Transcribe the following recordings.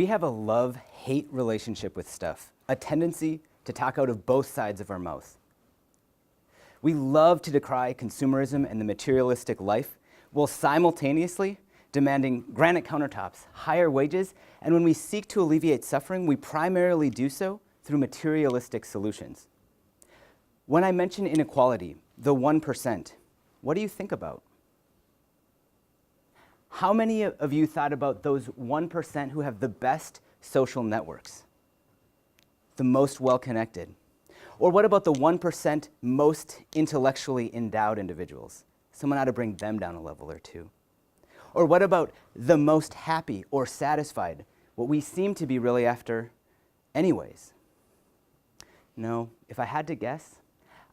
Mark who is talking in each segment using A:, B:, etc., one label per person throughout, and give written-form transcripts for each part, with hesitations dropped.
A: We have a love-hate relationship with stuff, a tendency to talk out of both sides of our mouth. We love to decry consumerism and the materialistic life, while simultaneously demanding granite countertops, higher wages, and when we seek to alleviate suffering, we primarily do so through materialistic solutions. When I mention inequality, the 1%, what do you think about? How many of you thought about those 1% who have the best social networks, the most well-connected? Or what about the 1% most intellectually endowed individuals? Someone ought to bring them down a level or two. Or what about the most happy or satisfied, what we seem to be really after anyways? No, if I had to guess,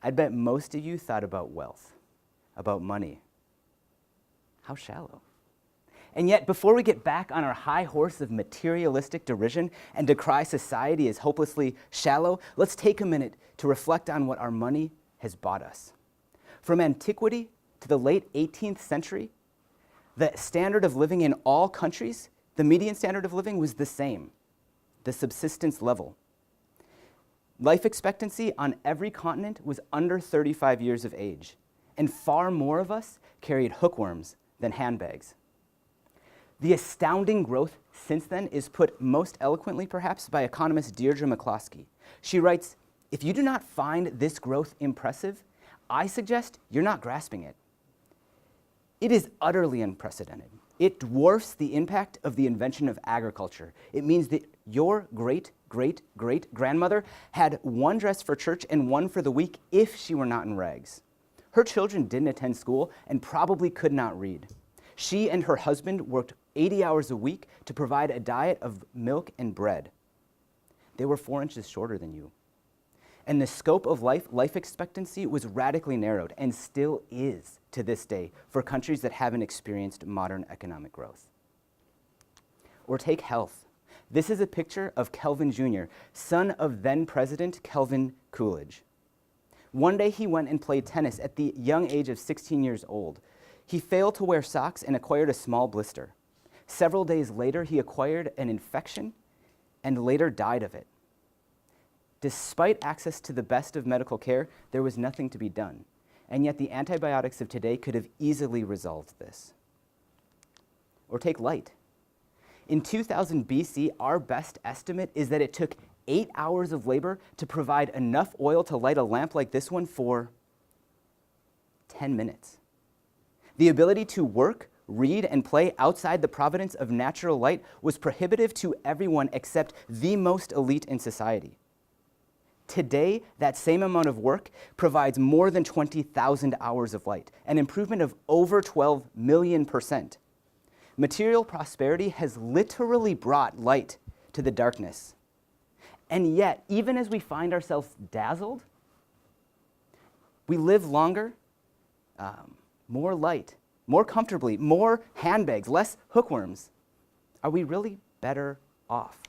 A: I'd bet most of you thought about wealth, about money. How shallow. And yet, before we get back on our high horse of materialistic derision and decry society as hopelessly shallow, let's take a minute to reflect on what our money has bought us. From antiquity to the late 18th century, the standard of living in all countries, the median standard of living was the same, the subsistence level. Life expectancy on every continent was under 35 years of age, and far more of us carried hookworms than handbags. The astounding growth since then is put most eloquently, perhaps, by economist Deirdre McCloskey. She writes, "If you do not find this growth impressive, I suggest you're not grasping it. It is utterly unprecedented. It dwarfs the impact of the invention of agriculture. It means that your great-great-great-grandmother had one dress for church and one for the week if she were not in rags. Her children didn't attend school and probably could not read. She and her husband worked 80 hours a week to provide a diet of milk and bread. They were 4 inches shorter than you. And the scope of life expectancy was radically narrowed and still is to this day for countries that haven't experienced modern economic growth." Or take health. This is a picture of Kelvin Jr., son of then-President Calvin Coolidge. One day he went and played tennis at the young age of 16 years old. He failed to wear socks and acquired a small blister. Several days later, he acquired an infection and later died of it. Despite access to the best of medical care, there was nothing to be done. And yet the antibiotics of today could have easily resolved this. Or take light. In 2000 BC, our best estimate is that it took 8 hours of labor to provide enough oil to light a lamp like this one for 10 minutes. The ability to work, read, and play outside the providence of natural light was prohibitive to everyone except the most elite in society. Today, that same amount of work provides more than 20,000 hours of light, an improvement of over 12 million %. Material prosperity has literally brought light to the darkness. And yet, even as we find ourselves dazzled, we live longer, more light, more comfortably, more handbags, less hookworms. Are we really better off?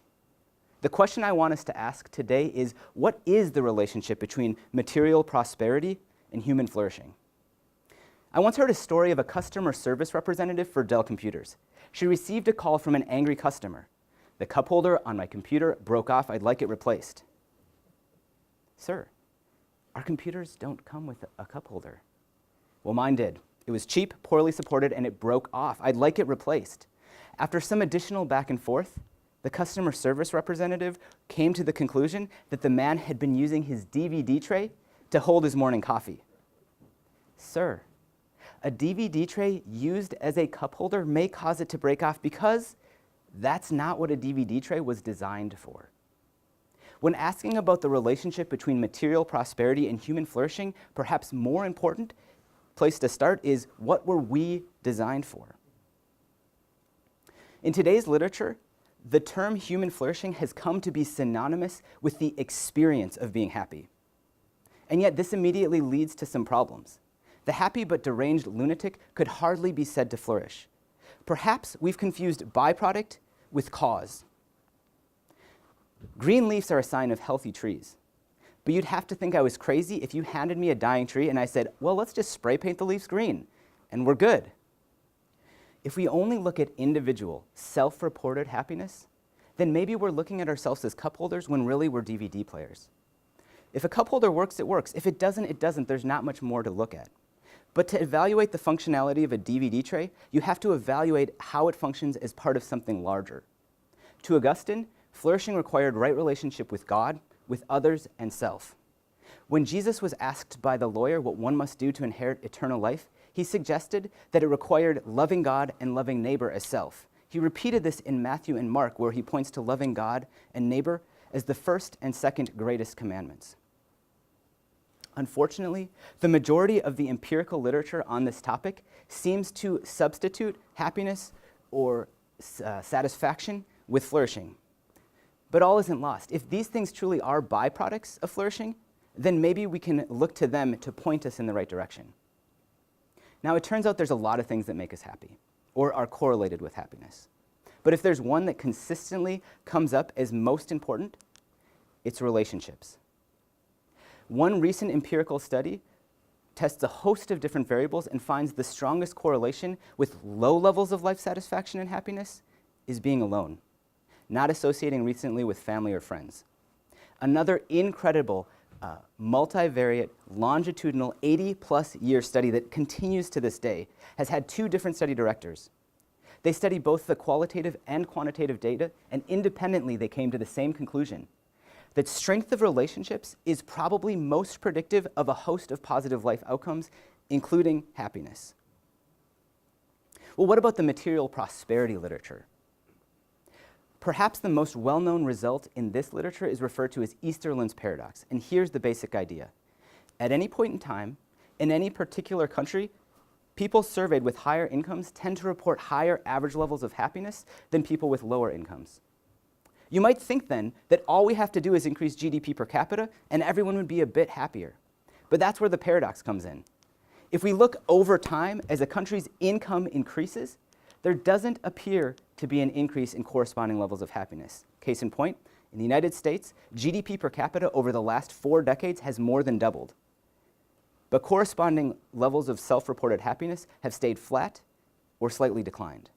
A: The question I want us to ask today is, what is the relationship between material prosperity and human flourishing? I once heard a story of a customer service representative for Dell Computers. She received a call from an angry customer. "The cup holder on my computer broke off. I'd like it replaced." "Sir, our computers don't come with a cup holder." "Well, mine did. It was cheap, poorly supported, and it broke off. I'd like it replaced." After some additional back and forth, the customer service representative came to the conclusion that the man had been using his DVD tray to hold his morning coffee. "Sir, a DVD tray used as a cup holder may cause it to break off because that's not what a DVD tray was designed for." When asking about the relationship between material prosperity and human flourishing, perhaps more important place to start is, what were we designed for? In today's literature, the term human flourishing has come to be synonymous with the experience of being happy. And yet this immediately leads to some problems. The happy but deranged lunatic could hardly be said to flourish. Perhaps we've confused byproduct with cause. Green leaves are a sign of healthy trees. But you'd have to think I was crazy if you handed me a dying tree and I said, "Well, let's just spray paint the leaves green, and we're good." If we only look at individual, self-reported happiness, then maybe we're looking at ourselves as cup holders when really we're DVD players. If a cup holder works, it works. If it doesn't, it doesn't. There's not much more to look at. But to evaluate the functionality of a DVD tray, you have to evaluate how it functions as part of something larger. To Augustine, flourishing required right relationship with God, with others, and self. When Jesus was asked by the lawyer what one must do to inherit eternal life, he suggested that it required loving God and loving neighbor as self. He repeated this in Matthew and Mark, where he points to loving God and neighbor as the first and second greatest commandments. Unfortunately, the majority of the empirical literature on this topic seems to substitute happiness or satisfaction with flourishing. But all isn't lost. If these things truly are byproducts of flourishing, then maybe we can look to them to point us in the right direction. Now, it turns out there's a lot of things that make us happy or are correlated with happiness. But if there's one that consistently comes up as most important, it's relationships. One recent empirical study tests a host of different variables and finds the strongest correlation with low levels of life satisfaction and happiness is being alone, not associating recently with family or friends. Another incredible multivariate, longitudinal, 80-plus year study that continues to this day has had two different study directors. They studied both the qualitative and quantitative data, and independently they came to the same conclusion, that strength of relationships is probably most predictive of a host of positive life outcomes, including happiness. Well, what about the material prosperity literature? Perhaps the most well-known result in this literature is referred to as Easterlin's paradox, and here's the basic idea. At any point in time, in any particular country, people surveyed with higher incomes tend to report higher average levels of happiness than people with lower incomes. You might think then that all we have to do is increase GDP per capita and everyone would be a bit happier. But that's where the paradox comes in. If we look over time as a country's income increases, there doesn't appear to be an increase in corresponding levels of happiness. Case in point, in the United States, GDP per capita over the last 4 decades has more than doubled. But corresponding levels of self-reported happiness have stayed flat or slightly declined.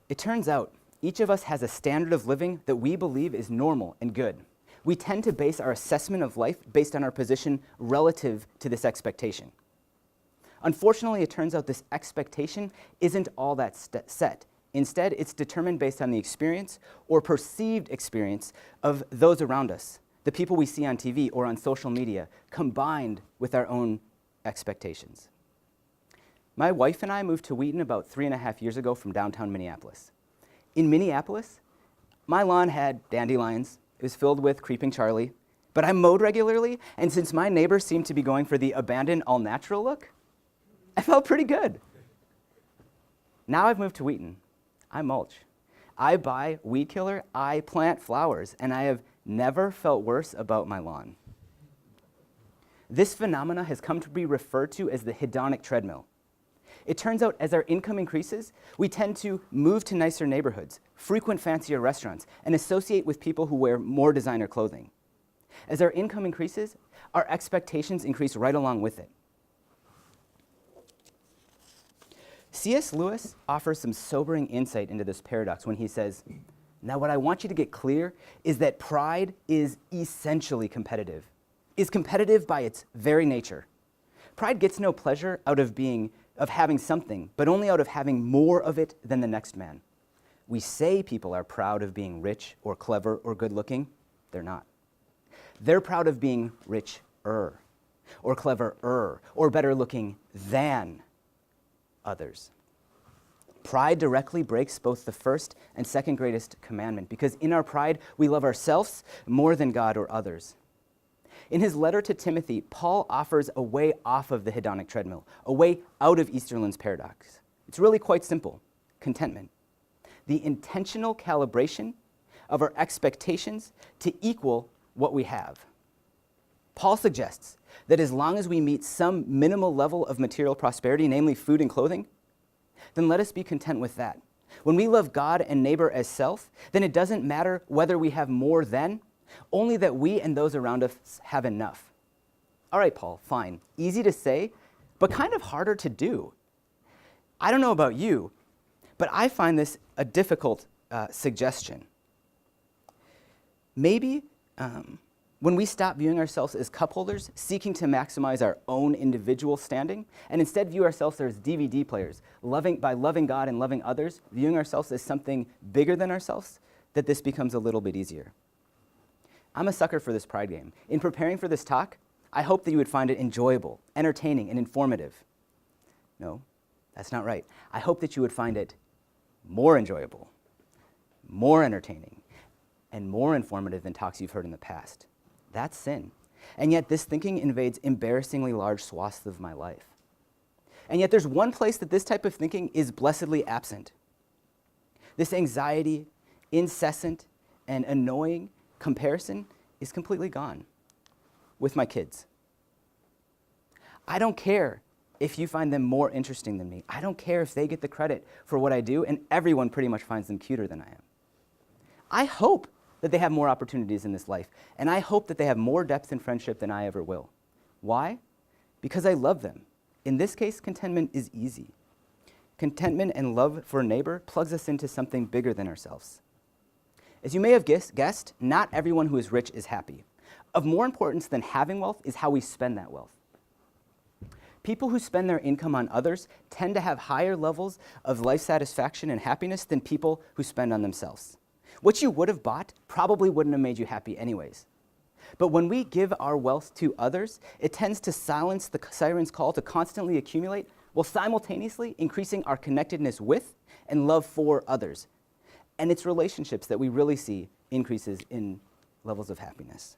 A: It turns out each of us has a standard of living that we believe is normal and good. We tend to base our assessment of life based on our position relative to this expectation. Unfortunately, it turns out this expectation isn't all that set. Instead, it's determined based on the experience or perceived experience of those around us, the people we see on TV or on social media, combined with our own expectations. My wife and I moved to Wheaton about 3.5 years ago from downtown Minneapolis. In Minneapolis, my lawn had dandelions. It was filled with creeping Charlie, but I mowed regularly, and since my neighbors seemed to be going for the abandoned all-natural look, I felt pretty good. Now I've moved to Wheaton. I mulch. I buy weed killer, I plant flowers, and I have never felt worse about my lawn. This phenomena has come to be referred to as the hedonic treadmill. It turns out as our income increases, we tend to move to nicer neighborhoods, frequent fancier restaurants, and associate with people who wear more designer clothing. As our income increases, our expectations increase right along with it. C.S. Lewis offers some sobering insight into this paradox when he says, "Now what I want you to get clear is that pride is essentially competitive, is competitive by its very nature. Pride gets no pleasure out of having something, but only out of having more of it than the next man. We say people are proud of being rich or clever or good-looking. They're not. They're proud of being richer or cleverer or better-looking than others." Pride directly breaks both the first and second greatest commandment, because in our pride, we love ourselves more than God or others. In his letter to Timothy, Paul offers a way off of the hedonic treadmill, a way out of Easterlin's paradox. It's really quite simple: contentment. The intentional calibration of our expectations to equal what we have. Paul suggests that as long as we meet some minimal level of material prosperity, namely food and clothing, then let us be content with that. When we love God and neighbor as self, then it doesn't matter whether we have more than, only that we and those around us have enough. All right, Paul, fine. Easy to say, but kind of harder to do. I don't know about you. But I find this a difficult suggestion. Maybe when we stop viewing ourselves as cup holders, seeking to maximize our own individual standing, and instead view ourselves as DVD players, by loving God and loving others, viewing ourselves as something bigger than ourselves, that this becomes a little bit easier. I'm a sucker for this pride game. In preparing for this talk, I hope that you would find it enjoyable, entertaining, and informative. No, that's not right. I hope that you would find it more enjoyable, more entertaining, and more informative than talks you've heard in the past. That's sin. And yet this thinking invades embarrassingly large swaths of my life. And yet there's one place that this type of thinking is blessedly absent. This anxiety, incessant, and annoying comparison is completely gone with my kids. I don't care if you find them more interesting than me. I don't care if they get the credit for what I do, and everyone pretty much finds them cuter than I am. I hope that they have more opportunities in this life, and I hope that they have more depth in friendship than I ever will. Why? Because I love them. In this case, contentment is easy. Contentment and love for a neighbor plugs us into something bigger than ourselves. As you may have guessed, not everyone who is rich is happy. Of more importance than having wealth is how we spend that wealth. People who spend their income on others tend to have higher levels of life satisfaction and happiness than people who spend on themselves. What you would have bought probably wouldn't have made you happy anyways. But when we give our wealth to others, it tends to silence the siren's call to constantly accumulate, while simultaneously increasing our connectedness with and love for others. And it's relationships that we really see increases in levels of happiness.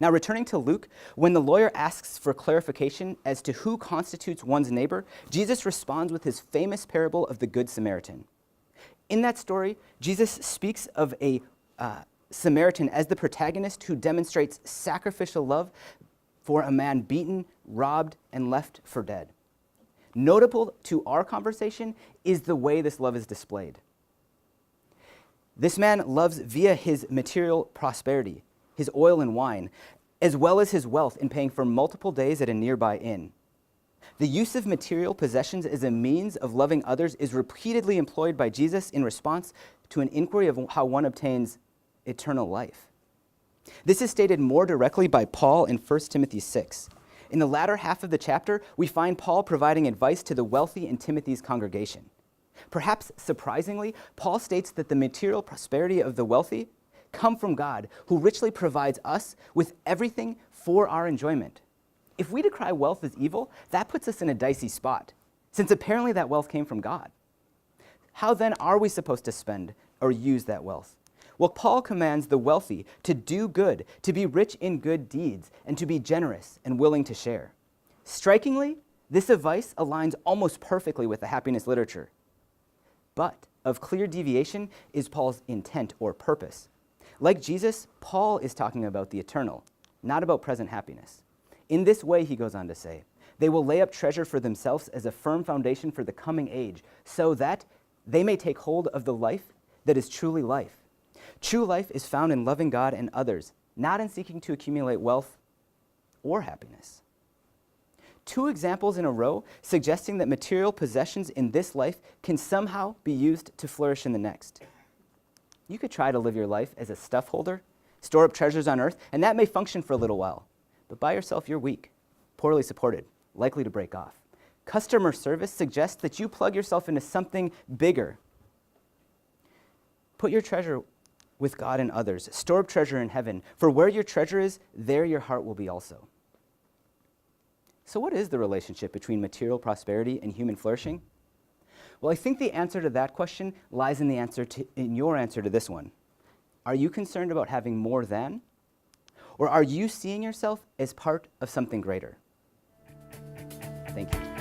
A: Now, returning to Luke, when the lawyer asks for clarification as to who constitutes one's neighbor, Jesus responds with his famous parable of the Good Samaritan. In that story, Jesus speaks of a Samaritan as the protagonist who demonstrates sacrificial love for a man beaten, robbed, and left for dead. Notable to our conversation is the way this love is displayed. This man loves via his material prosperity, his oil and wine, as well as his wealth in paying for multiple days at a nearby inn. The use of material possessions as a means of loving others is repeatedly employed by Jesus in response to an inquiry of how one obtains eternal life. This is stated more directly by Paul in 1 Timothy 6. In the latter half of the chapter, we find Paul providing advice to the wealthy in Timothy's congregation. Perhaps surprisingly, Paul states that the material prosperity of the wealthy come from God, who richly provides us with everything for our enjoyment. If we decry wealth as evil, that puts us in a dicey spot, since apparently that wealth came from God. How then are we supposed to spend or use that wealth? Well, Paul commands the wealthy to do good, to be rich in good deeds, and to be generous and willing to share. Strikingly, this advice aligns almost perfectly with the happiness literature. But of clear deviation is Paul's intent or purpose. Like Jesus, Paul is talking about the eternal, not about present happiness. In this way, he goes on to say, they will lay up treasure for themselves as a firm foundation for the coming age, so that they may take hold of the life that is truly life. True life is found in loving God and others, not in seeking to accumulate wealth or happiness. Two examples in a row suggesting that material possessions in this life can somehow be used to flourish in the next. You could try to live your life as a stuff holder, store up treasures on earth, and that may function for a little while. But by yourself, you're weak, poorly supported, likely to break off. Customer service suggests that you plug yourself into something bigger. Put your treasure with God and others. Store up treasure in heaven, for where your treasure is, there your heart will be also. So what is the relationship between material prosperity and human flourishing? Well, I think the answer to that question lies in your answer to this one. Are you concerned about having more than? Or are you seeing yourself as part of something greater? Thank you.